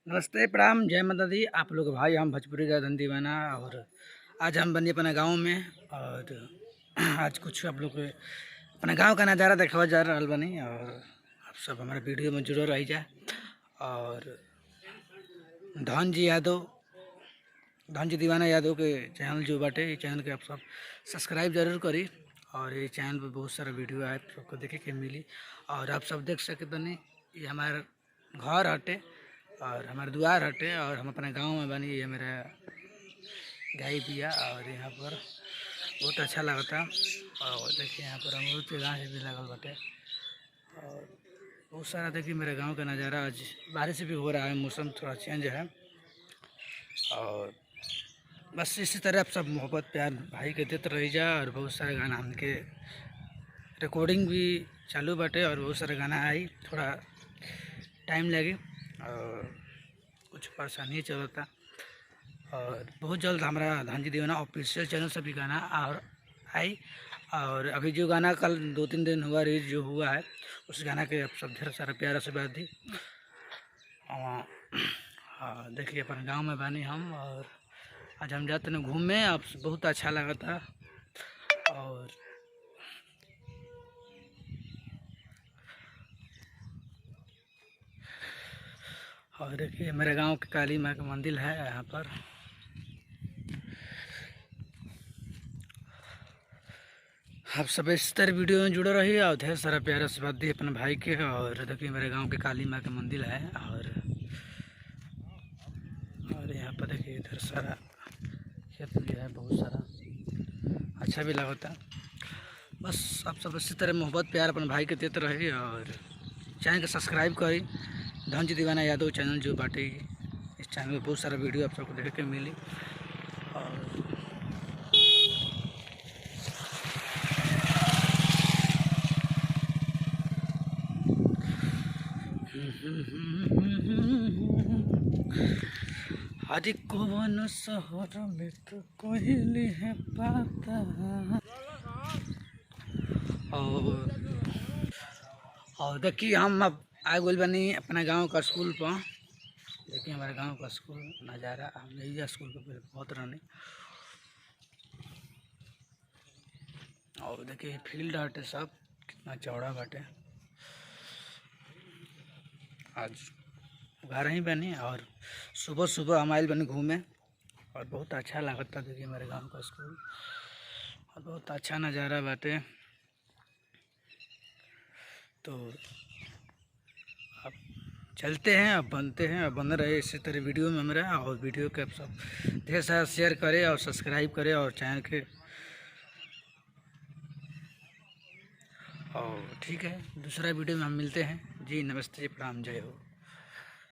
नमस्ते, प्रणाम, जय माता दी। आप लोग भाई, हम भोजपुरी का धन दीवाना। और आज हम बनी अपना गांव में। और आज कुछ आप लोग के अपना गांव का नज़ारा देखा जा रहा बनी। और आप सब हमारे वीडियो में जुड़े रही जाए। और धन जी यादव, धन जी दीवाना यादव के चैनल जो बाटे, ये चैनल के आप सब सब्सक्राइब जरूर करी। और ये चैनल पर बहुत सारा वीडियो है सबको देखे के मिली। और आप सब देख सके बनी, ये हमारे घर हटे और हमारे द्वार हटे। और हम अपने गांव में बनी, ये मेरा गाय बिया। और यहाँ पर बहुत अच्छा लगता। और देखिए यहाँ पर अमरूद के गाछ भी लगल बाटे। और बहुत सारा देखिए मेरे गांव का नज़ारा। आज बारिश भी हो रहा है, मौसम थोड़ा चेंज है। और बस इसी तरह आप सब मोहब्बत प्यार भाई के देते रही जा। और बहुत सारे गाना हमके रिकॉर्डिंग भी चालू बाटे। और बहुत सारे गाना आई, थोड़ा टाइम लगे और कुछ परेशानी चलता। और बहुत जल्द हमारा धन जी दीवाना ऑफिशियल चैनल से भी गाना और आई। और अभी जो गाना कल 2-3 दिन हुआ रिलीज जो हुआ है, उस गाना के आप सब ढेर सारा प्यार से बात दी। हाँ, देखिए अपन गांव में बानी हम। और आज हम जाते हैं घूमने, आप बहुत अच्छा लगा था। और देखिए मेरे गांव की काली माँ का मंदिर है यहाँ पर। आप सब इस तरह वीडियो में जुड़े रहिए और ढेर सारा प्यारा से बात दी अपने भाई के। और देखिए मेरे गांव के काली माँ का मंदिर है। और यहाँ पर देखिए इधर सारा खेत भी है, बहुत सारा अच्छा भी लगता। बस आप सब इसी तरह मोहब्बत प्यार अपने भाई के देते रहिए। और चैनल को सब्सक्राइब करी, धन जी दीवाना यादव चैनल जो बाटे। इस चैनल में बहुत सारा वीडियो आप सबको देखे के मिली। और हरि कौन शहर में तो कोयली है पाता। और देखिए हम अब आ गए बनी अपना गांव का स्कूल पर। देखिए हमारे गांव का स्कूल नज़ारा। हम यही स्कूल पर बहुत रहने। और देखिए फील्ड हटे सब कितना चौड़ा बाटे। आज घर ही बनी और सुबह सुबह हम आए बनी घूमे। और बहुत अच्छा लगता। देखिए मेरे गांव का स्कूल और बहुत अच्छा नज़ारा बाटे। तो अब चलते हैं, अब बनते हैं, अब बन रहे इसी तरह वीडियो में मेरा। और वीडियो के आप सब ढेर सारा शेयर करें और सब्सक्राइब करें और चैनल के। और ठीक है, दूसरा वीडियो में हम मिलते हैं जी। नमस्ते, प्रणाम, जय हो।